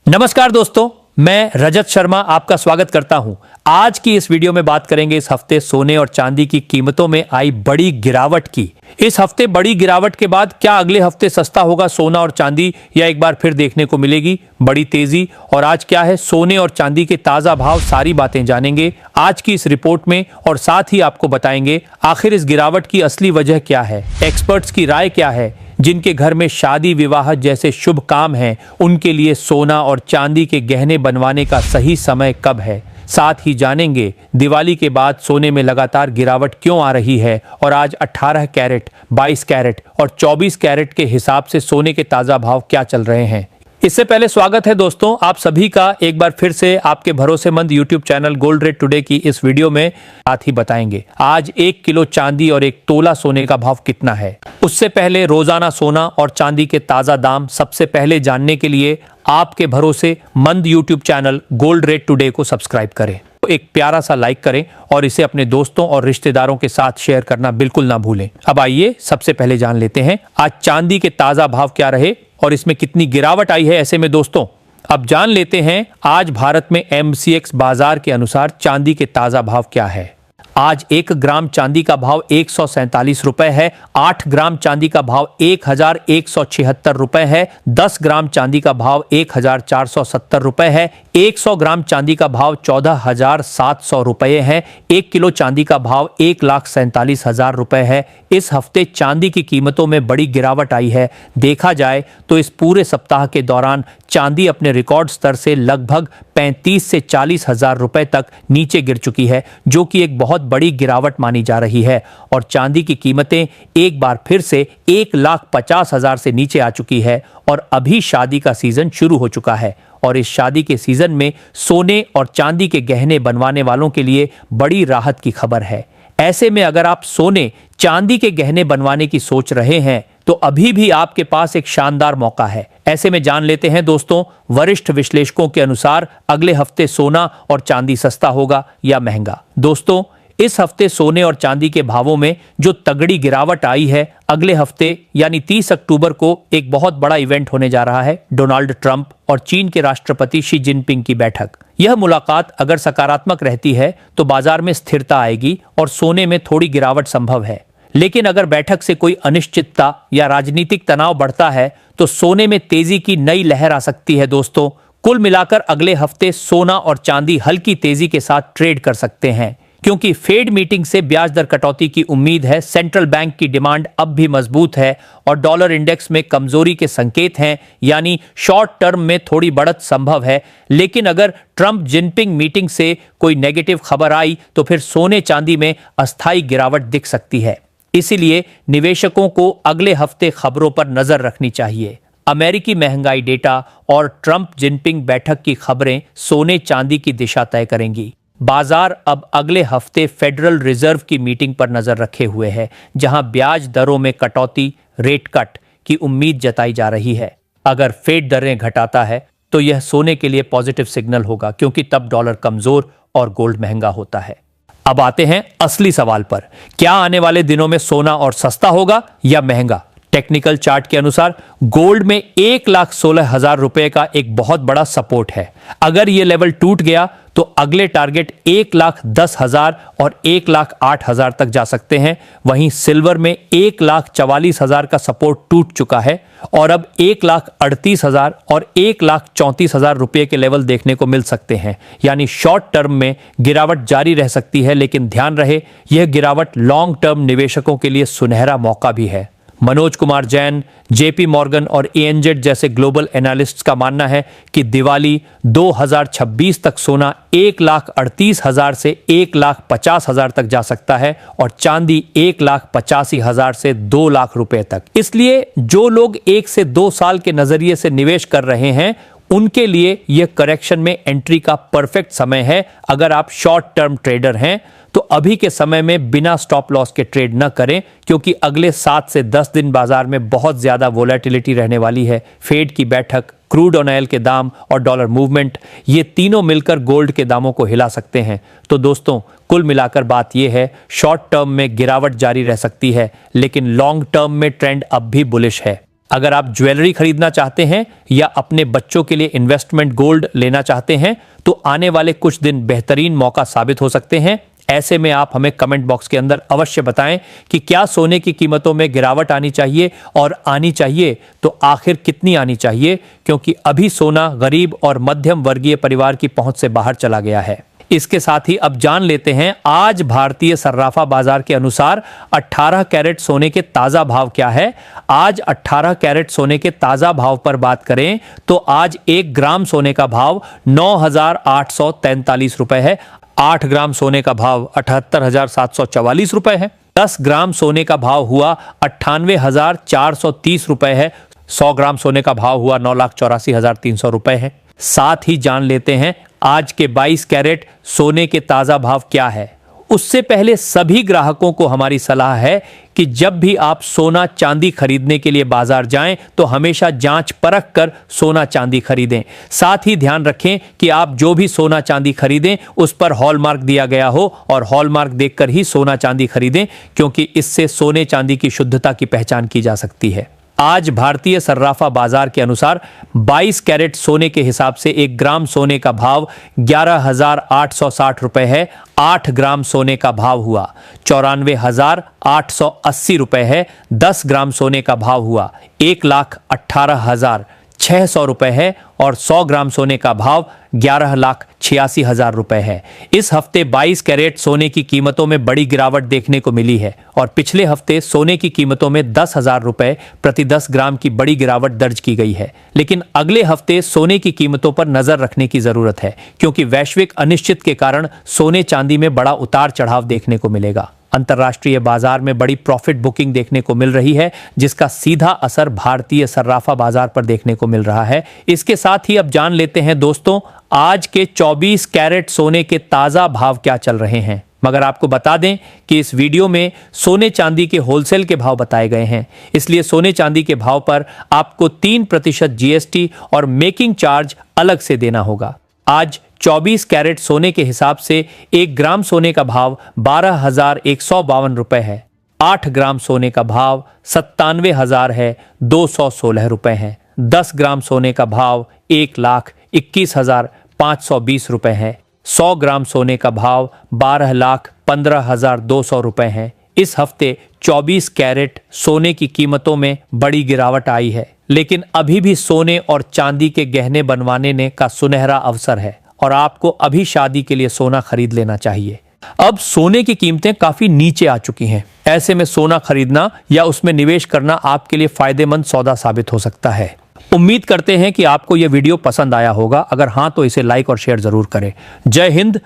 नमस्कार दोस्तों, मैं रजत शर्मा आपका स्वागत करता हूं। आज की इस वीडियो में बात करेंगे इस हफ्ते सोने और चांदी की कीमतों में आई बड़ी गिरावट की। इस हफ्ते बड़ी गिरावट के बाद क्या अगले हफ्ते सस्ता होगा सोना और चांदी, या एक बार फिर देखने को मिलेगी बड़ी तेजी? और आज क्या है सोने और चांदी के ताजा भाव, सारी बातें जानेंगे आज की इस रिपोर्ट में। और साथ ही आपको बताएंगे आखिर इस गिरावट की असली वजह क्या है, एक्सपर्ट्स की राय क्या है, जिनके घर में शादी विवाह जैसे शुभ काम हैं उनके लिए सोना और चांदी के गहने बनवाने का सही समय कब है। साथ ही जानेंगे दिवाली के बाद सोने में लगातार गिरावट क्यों आ रही है और आज 18 कैरेट, 22 कैरेट और 24 कैरेट के हिसाब से सोने के ताजा भाव क्या चल रहे हैं। इससे पहले स्वागत है दोस्तों आप सभी का एक बार फिर से आपके भरोसेमंद YouTube channel gold rate today की इस वीडियो में। साथ ही बताएंगे आज 1 किलो चांदी और 1 तोला सोने का भाव कितना है। उससे पहले रोजाना सोना और चांदी के ताजा दाम सबसे पहले जानने के लिए आपके भरोसेमंद YouTube channel gold rate today को सब्सक्राइब करें, एक प्यारा सा लाइक करें और इसे अपने दोस्तों और रिश्तेदारों के साथ शेयर करना बिल्कुल ना भूलें। अब आइए सबसे पहले जान लेते हैं आज चांदी के ताजा भाव क्या रहे और इसमें कितनी गिरावट आई है। ऐसे में दोस्तों अब जान लेते हैं आज भारत में MCX बाजार के अनुसार चांदी के ताजा भाव क्या है। आज 1 ग्राम चांदी का भाव 147 रुपए है, 8 ग्राम चांदी का भाव 1176 रुपए है, 10 ग्राम चांदी का भाव 1470 रुपए है, 100 ग्राम चांदी का भाव 14,700 रुपए है, 1 किलो चांदी का भाव 1,47,000 रुपए है। इस हफ्ते चांदी की कीमतों में बड़ी गिरावट आई है। देखा जाए तो इस पूरे सप्ताह के दौरान चांदी अपने रिकॉर्ड स्तर से लगभग 35 से 40 हजार रुपए तक नीचे गिर चुकी है, जो कि एक बहुत बड़ी गिरावट मानी जा रही है। और चांदी की कीमतें एक बार फिर से 1,50,000 से नीचे आ चुकी है। और अभी शादी का सीजन शुरू हो चुका है और इस शादी के सीजन में सोने और चांदी के गहने बनवाने वालों के लिए बड़ी राहत की खबर है। ऐसे में अगर आप सोने चांदी के गहने बनवाने की सोच रहे हैं तो अभी भी आपके पास एक शानदार मौका है। ऐसे में जान लेते हैं दोस्तों वरिष्ठ विश्लेषकों के अनुसार अगले हफ्ते सोना और चांदी सस्ता होगा या महंगा। दोस्तों इस हफ्ते सोने और चांदी के भावों में जो तगड़ी गिरावट आई है, अगले हफ्ते यानी 30 अक्टूबर को एक बहुत बड़ा इवेंट होने जा रहा है, डोनाल्ड ट्रंप और चीन के राष्ट्रपति शी जिनपिंग की बैठक। यह मुलाकात अगर सकारात्मक रहती है तो बाजार में स्थिरता आएगी और सोने में थोड़ी गिरावट संभव है। लेकिन अगर बैठक से कोई अनिश्चितता या राजनीतिक तनाव बढ़ता है तो सोने में तेजी की नई लहर आ सकती है। दोस्तों कुल मिलाकर अगले हफ्ते सोना और चांदी हल्की तेजी के साथ ट्रेड कर सकते हैं, क्योंकि फेड मीटिंग से ब्याज दर कटौती की उम्मीद है। सेंट्रल बैंक की डिमांड अब भी मजबूत है और डॉलर इंडेक्स में कमजोरी के संकेत हैं, यानी शॉर्ट टर्म में थोड़ी बढ़त संभव है। लेकिन अगर ट्रंप जिनपिंग मीटिंग से कोई नेगेटिव खबर आई तो फिर सोने चांदी में अस्थायी गिरावट दिख सकती है। इसीलिए निवेशकों को अगले हफ्ते खबरों पर नजर रखनी चाहिए। अमेरिकी महंगाई डेटा और ट्रंप जिनपिंग बैठक की खबरें सोने चांदी की दिशा तय करेंगी। बाजार अब अगले हफ्ते फेडरल रिजर्व की मीटिंग पर नजर रखे हुए है, जहां ब्याज दरों में कटौती, रेट कट की उम्मीद जताई जा रही है। अगर फेड दरें घटाता है तो यह सोने के लिए पॉजिटिव सिग्नल होगा, क्योंकि तब डॉलर कमजोर और गोल्ड महंगा होता है। अब आते हैं असली सवाल पर, क्या आने वाले दिनों में सोना और सस्ता होगा या महंगा? टेक्निकल चार्ट के अनुसार गोल्ड में 1,16,000 रुपए का एक बहुत बड़ा सपोर्ट है। अगर यह लेवल टूट गया तो अगले टारगेट 1,10,000 और 1,08,000 तक जा सकते हैं। वहीं सिल्वर में 1,44,000 का सपोर्ट टूट चुका है और अब 1,38,000 और 1,34,000 रुपए के लेवल देखने को मिल सकते हैं। यानी शॉर्ट टर्म में गिरावट जारी रह सकती है, लेकिन ध्यान रहे यह गिरावट लॉन्ग टर्म निवेशकों के लिए सुनहरा मौका भी है। मनोज कुमार जैन, JP मॉर्गन और ANZ जैसे ग्लोबल एनालिस्ट्स का मानना है कि दिवाली 2026 तक सोना 1,38,000 से 1,50,000 तक जा सकता है और चांदी 1,85,000 से 2 लाख रुपए तक। इसलिए जो लोग 1 से 2 साल के नजरिए से निवेश कर रहे हैं उनके लिए यह करेक्शन में एंट्री का परफेक्ट समय है। अगर आप शॉर्ट टर्म ट्रेडर हैं तो अभी के समय में बिना स्टॉप लॉस के ट्रेड न करें, क्योंकि अगले 7 से 10 दिन बाजार में बहुत ज्यादा वोलेटिलिटी रहने वाली है। फेड की बैठक, क्रूड ऑयल के दाम और डॉलर मूवमेंट, ये तीनों मिलकर गोल्ड के दामों को हिला सकते हैं। तो दोस्तों कुल मिलाकर बात यह है, शॉर्ट टर्म में गिरावट जारी रह सकती है, लेकिन लॉन्ग टर्म में ट्रेंड अब भी बुलिश है। अगर आप ज्वेलरी खरीदना चाहते हैं या अपने बच्चों के लिए इन्वेस्टमेंट गोल्ड लेना चाहते हैं तो आने वाले कुछ दिन बेहतरीन मौका साबित हो सकते हैं। ऐसे में आप हमें कमेंट बॉक्स के अंदर अवश्य बताएं कि क्या सोने की कीमतों में गिरावट आनी चाहिए, और आनी चाहिए तो आखिर कितनी आनी चाहिए, क्योंकि अभी सोना गरीब और मध्यम वर्गीय परिवार की पहुंच से बाहर चला गया है। इसके साथ ही अब जान लेते हैं आज भारतीय सर्राफा बाजार के अनुसार 18 कैरेट सोने के ताजा भाव क्या है। आज 18 कैरेट सोने के ताजा भाव पर बात करें तो आज 1 ग्राम सोने का भाव 9,843 रुपए है। 8 ग्राम सोने का भाव 78,744 रुपए है। 10 ग्राम सोने का भाव हुआ 98,430 रुपए है। 100 ग्राम सोने का भाव हुआ 9,84,300 रुपए है। साथ ही जान लेते हैं आज के 22 कैरेट सोने के ताजा भाव क्या है। उससे पहले सभी ग्राहकों को हमारी सलाह है कि जब भी आप सोना चांदी खरीदने के लिए बाजार जाएं तो हमेशा जांच परख कर सोना चांदी खरीदें। साथ ही ध्यान रखें कि आप जो भी सोना चांदी खरीदें उस पर हॉलमार्क दिया गया हो, और हॉलमार्क देखकर ही सोना चांदी खरीदें, क्योंकि इससे सोने चांदी की शुद्धता की पहचान की जा सकती है। आज भारतीय सर्राफा बाजार के अनुसार 22 कैरेट सोने के हिसाब से 1 ग्राम सोने का भाव 11,860 रुपए है। 8 ग्राम सोने का भाव हुआ 94,880 रुपए है। 10 ग्राम सोने का भाव हुआ 1,18,600 रुपए है, और 100 ग्राम सोने का भाव 11,86,000 रुपए है। इस हफ्ते 22 कैरेट सोने की कीमतों में बड़ी गिरावट देखने को मिली है, और पिछले हफ्ते सोने की कीमतों में 10,000 रुपए प्रति 10 ग्राम की बड़ी गिरावट दर्ज की गई है। लेकिन अगले हफ्ते सोने की कीमतों पर नजर रखने की जरूरत है, क्योंकि वैश्विक अनिश्चित के कारण सोने चांदी में बड़ा उतार चढ़ाव देखने को मिलेगा। अंतर्राष्ट्रीय बाजार में बड़ी प्रॉफिट बुकिंग देखने को मिल रही है, जिसका सीधा असर भारतीय सर्राफा बाजार पर देखने को मिल रहा है। इसके साथ ही अब जान लेते हैं दोस्तों आज के 24 कैरेट सोने के ताजा भाव क्या चल रहे हैं। मगर आपको बता दें कि इस वीडियो में सोने चांदी के होलसेल के भाव बताए गए हैं, इसलिए सोने चांदी के भाव पर आपको 3% जीएसटी और मेकिंग चार्ज अलग से देना होगा। आज 24 कैरेट सोने के हिसाब से 1 ग्राम सोने का भाव 12,152 रुपए है। 8 ग्राम सोने का भाव 97,216 रुपए है। 10 ग्राम सोने का भाव 1,21,520 रुपए है। 100 ग्राम सोने का भाव 12,15,200 रुपए है। इस हफ्ते 24 कैरेट सोने की कीमतों में बड़ी गिरावट आई है, लेकिन अभी भी सोने और चांदी के गहने बनवाने का सुनहरा अवसर है, और आपको अभी शादी के लिए सोना खरीद लेना चाहिए। अब सोने की कीमतें काफी नीचे आ चुकी हैं। ऐसे में सोना खरीदना या उसमें निवेश करना आपके लिए फायदेमंद सौदा साबित हो सकता है। उम्मीद करते हैं कि आपको यह वीडियो पसंद आया होगा। अगर हां तो इसे लाइक और शेयर जरूर करें। जय हिंद।